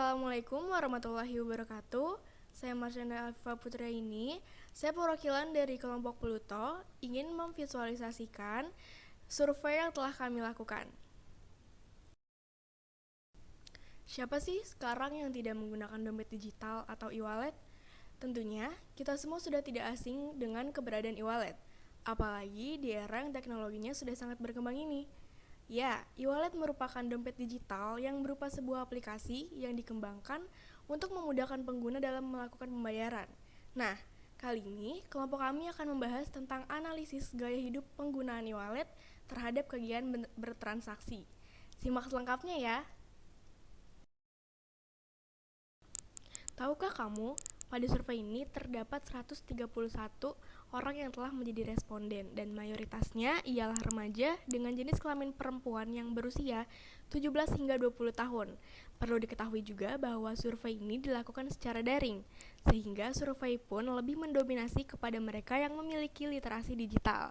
Assalamualaikum warahmatullahi wabarakatuh. Saya Marsyanda Alfa Putra ini. Saya perwakilan dari kelompok Pluto ingin memvisualisasikan survei yang telah kami lakukan. Siapa sih sekarang yang tidak menggunakan dompet digital atau e-wallet? Tentunya, kita semua sudah tidak asing dengan keberadaan e-wallet. Apalagi di era yang teknologinya sudah sangat berkembang ini. Ya, e-wallet merupakan dompet digital yang berupa sebuah aplikasi yang dikembangkan untuk memudahkan pengguna dalam melakukan pembayaran. Nah, kali ini kelompok kami akan membahas tentang analisis gaya hidup penggunaan e-wallet terhadap kegiatan bertransaksi. Simak selengkapnya ya. Tahukah kamu, pada survei ini terdapat 131 orang yang telah menjadi responden dan mayoritasnya ialah remaja dengan jenis kelamin perempuan yang berusia 17 hingga 20 tahun. Perlu diketahui juga bahwa survei ini dilakukan secara daring, sehingga survei pun lebih mendominasi kepada mereka yang memiliki literasi digital.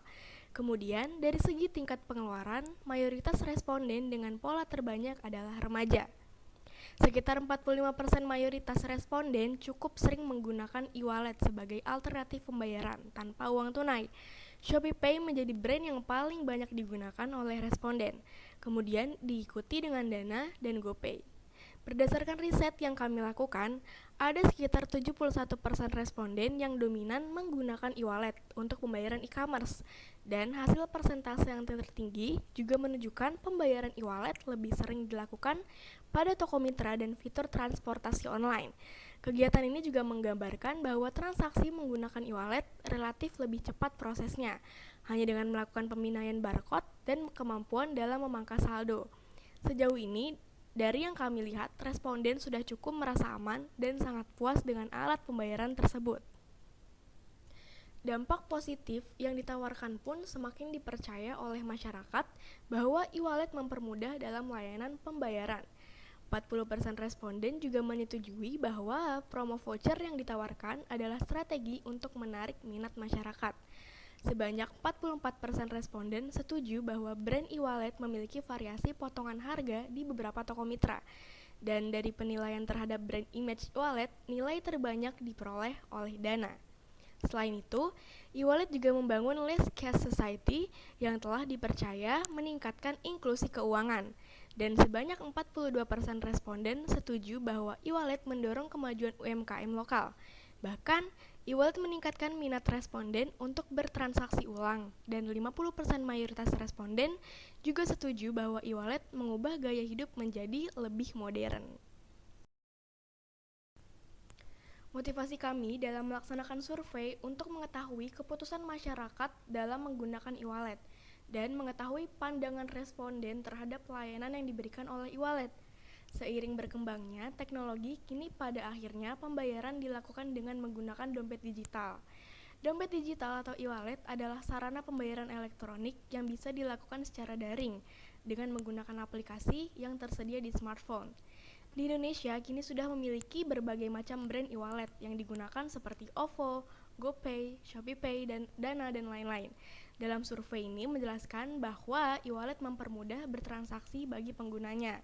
Kemudian, dari segi tingkat pengeluaran, mayoritas responden dengan pola terbanyak adalah remaja. Sekitar 45% mayoritas responden cukup sering menggunakan e-wallet sebagai alternatif pembayaran tanpa uang tunai. ShopeePay menjadi brand yang paling banyak digunakan oleh responden, kemudian diikuti dengan Dana dan GoPay. Berdasarkan riset yang kami lakukan, ada sekitar 71% responden yang dominan menggunakan e-wallet untuk pembayaran e-commerce, dan hasil persentase yang tertinggi juga menunjukkan pembayaran e-wallet lebih sering dilakukan pada toko mitra dan fitur transportasi online. Kegiatan ini juga menggambarkan bahwa transaksi menggunakan e-wallet relatif lebih cepat prosesnya, hanya dengan melakukan pemindaian barcode dan kemampuan dalam memangkas saldo. Sejauh ini, dari yang kami lihat, responden sudah cukup merasa aman dan sangat puas dengan alat pembayaran tersebut. Dampak positif yang ditawarkan pun semakin dipercaya oleh masyarakat bahwa e-wallet mempermudah dalam layanan pembayaran. 40% responden juga menyetujui bahwa promo voucher yang ditawarkan adalah strategi untuk menarik minat masyarakat. Sebanyak 44% responden setuju bahwa brand e-wallet memiliki variasi potongan harga di beberapa toko mitra. Dan dari penilaian terhadap brand image e-wallet, nilai terbanyak diperoleh oleh Dana. Selain itu, e-wallet juga membangun less cash society yang telah dipercaya meningkatkan inklusi keuangan. Dan sebanyak 42% responden setuju bahwa e-wallet mendorong kemajuan UMKM lokal. Bahkan, e-wallet meningkatkan minat responden untuk bertransaksi ulang, dan 50% mayoritas responden juga setuju bahwa e-wallet mengubah gaya hidup menjadi lebih modern. Motivasi kami dalam melaksanakan survei untuk mengetahui keputusan masyarakat dalam menggunakan e-wallet dan mengetahui pandangan responden terhadap layanan yang diberikan oleh e-wallet. Seiring berkembangnya teknologi, kini pada akhirnya pembayaran dilakukan dengan menggunakan dompet digital. Dompet digital atau e-wallet adalah sarana pembayaran elektronik yang bisa dilakukan secara daring dengan menggunakan aplikasi yang tersedia di smartphone. Di Indonesia kini sudah memiliki berbagai macam brand e-wallet yang digunakan seperti OVO, GoPay, ShopeePay, dan Dana, dan lain-lain. Dalam survei ini menjelaskan bahwa e-wallet mempermudah bertransaksi bagi penggunanya.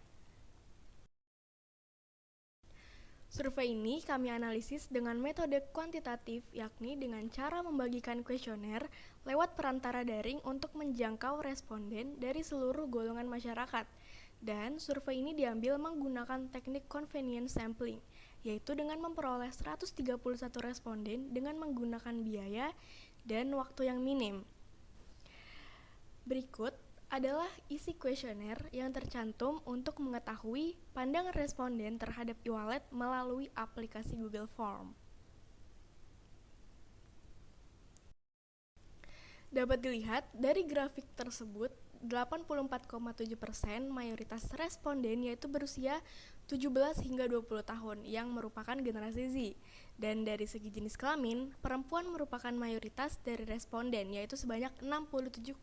Survei ini kami analisis dengan metode kuantitatif, yakni dengan cara membagikan kuesioner lewat perantara daring untuk menjangkau responden dari seluruh golongan masyarakat. Dan survei ini diambil menggunakan teknik convenience sampling, yaitu dengan memperoleh 131 responden dengan menggunakan biaya dan waktu yang minim. Berikut adalah isi kuesioner yang tercantum untuk mengetahui pandangan responden terhadap e-wallet melalui aplikasi Google Form. Dapat dilihat dari grafik tersebut, 84,7% mayoritas responden yaitu berusia 17 hingga 20 tahun yang merupakan generasi Z. Dan dari segi jenis kelamin, perempuan merupakan mayoritas dari responden yaitu sebanyak 67,2%.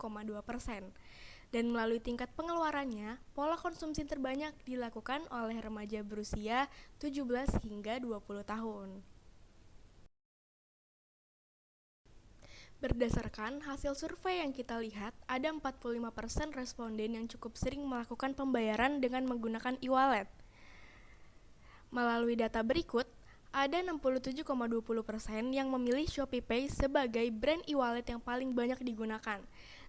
Dan melalui tingkat pengeluarannya, pola konsumsi terbanyak dilakukan oleh remaja berusia 17 hingga 20 tahun. Berdasarkan hasil survei yang kita lihat, ada 45% responden yang cukup sering melakukan pembayaran dengan menggunakan e-wallet. Melalui data berikut, ada 67,20% yang memilih ShopeePay sebagai brand e-wallet yang paling banyak digunakan.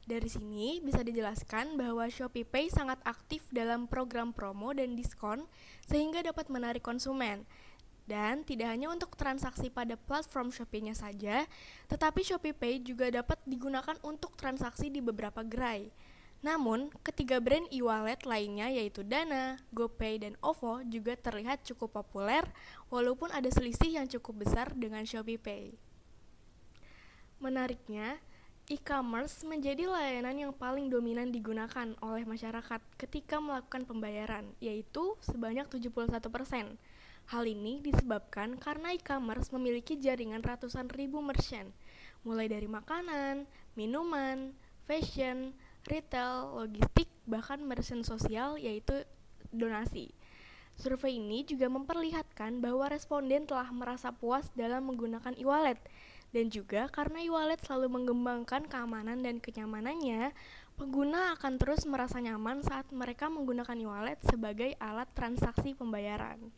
Dari sini bisa dijelaskan bahwa ShopeePay sangat aktif dalam program promo dan diskon sehingga dapat menarik konsumen. Dan tidak hanya untuk transaksi pada platform Shopee-nya saja, tetapi ShopeePay juga dapat digunakan untuk transaksi di beberapa gerai. Namun, ketiga brand e-wallet lainnya yaitu Dana, GoPay, dan OVO juga terlihat cukup populer walaupun ada selisih yang cukup besar dengan ShopeePay. Menariknya, e-commerce menjadi layanan yang paling dominan digunakan oleh masyarakat ketika melakukan pembayaran, yaitu sebanyak 71%. Hal ini disebabkan karena e-commerce memiliki jaringan ratusan ribu merchant, mulai dari makanan, minuman, fashion, retail, logistik, bahkan merchant sosial yaitu donasi. Survei ini juga memperlihatkan bahwa responden telah merasa puas dalam menggunakan e-wallet. Dan juga karena e-wallet selalu mengembangkan keamanan dan kenyamanannya, pengguna akan terus merasa nyaman saat mereka menggunakan e-wallet sebagai alat transaksi pembayaran.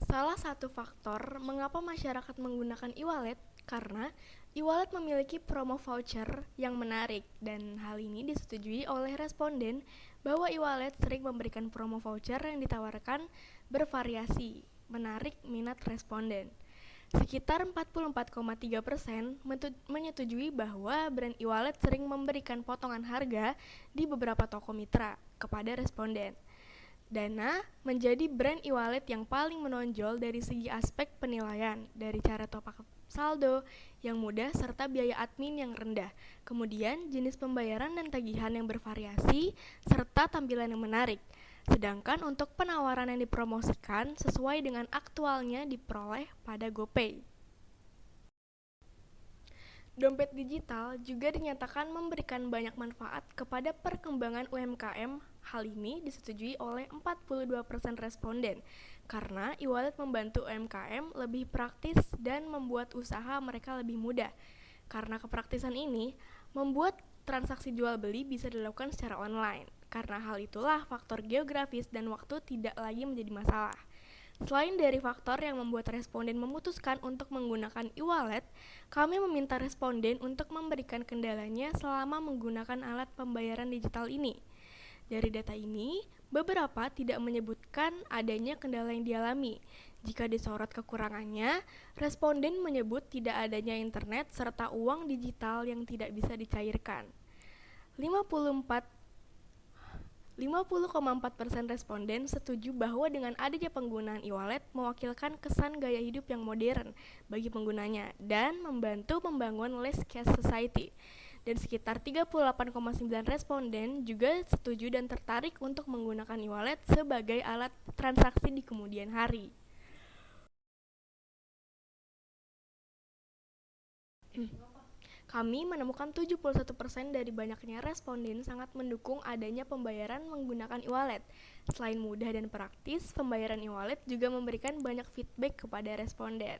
Salah satu faktor mengapa masyarakat menggunakan e-wallet karena e-wallet memiliki promo voucher yang menarik dan hal ini disetujui oleh responden bahwa e-wallet sering memberikan promo voucher yang ditawarkan bervariasi, menarik minat responden. Sekitar 44,3% menyetujui bahwa brand e-wallet sering memberikan potongan harga di beberapa toko mitra kepada responden. Dana menjadi brand e-wallet yang paling menonjol dari segi aspek penilaian, dari cara top up saldo yang mudah serta biaya admin yang rendah, kemudian jenis pembayaran dan tagihan yang bervariasi, serta tampilan yang menarik. Sedangkan untuk penawaran yang dipromosikan sesuai dengan aktualnya diperoleh pada GoPay. Dompet digital juga dinyatakan memberikan banyak manfaat kepada perkembangan UMKM. Hal ini disetujui oleh 42% responden, karena e-wallet membantu UMKM lebih praktis dan membuat usaha mereka lebih mudah. Karena kepraktisan ini, membuat transaksi jual beli bisa dilakukan secara online. Karena hal itulah faktor geografis dan waktu tidak lagi menjadi masalah. Selain dari faktor yang membuat responden memutuskan untuk menggunakan e-wallet, kami meminta responden untuk memberikan kendalanya selama menggunakan alat pembayaran digital ini. Dari data ini, beberapa tidak menyebutkan adanya kendala yang dialami. Jika disorot kekurangannya, responden menyebut tidak adanya internet serta uang digital yang tidak bisa dicairkan. 50,4% responden setuju bahwa dengan adanya penggunaan e-wallet mewakilkan kesan gaya hidup yang modern bagi penggunanya dan membantu membangun less cash society. Dan sekitar 38,9% responden juga setuju dan tertarik untuk menggunakan e-wallet sebagai alat transaksi di kemudian hari. Kami menemukan 71% dari banyaknya responden sangat mendukung adanya pembayaran menggunakan e-wallet. Selain mudah dan praktis, pembayaran e-wallet juga memberikan banyak feedback kepada responden.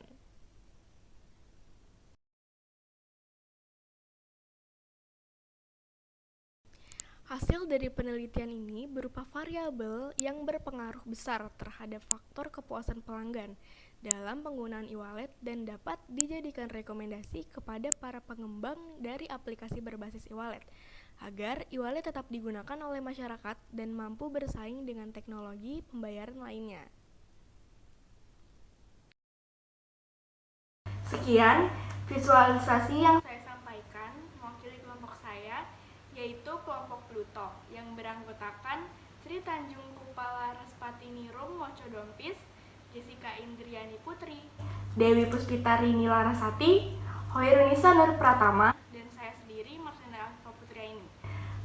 Hasil dari penelitian ini berupa variabel yang berpengaruh besar terhadap faktor kepuasan pelanggan dalam penggunaan e-wallet dan dapat dijadikan rekomendasi kepada para pengembang dari aplikasi berbasis e-wallet agar e-wallet tetap digunakan oleh masyarakat dan mampu bersaing dengan teknologi pembayaran lainnya. Sekian visualisasi yang saya sampaikan mewakili kelompok saya, yaitu kelompok Pluto yang beranggotakan Sri Tanjung Kupala Raspati Nirum Moco Dompis, Jessica Indriani Putri, Dewi Puspitarini Larasati, Hoirunisa Nur Pratama, dan saya sendiri Marcenda Alfa Putriaini.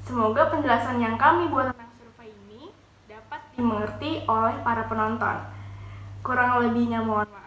Semoga penjelasan yang kami buat tentang survei ini dapat dimengerti oleh para penonton. Kurang lebihnya mohon maaf.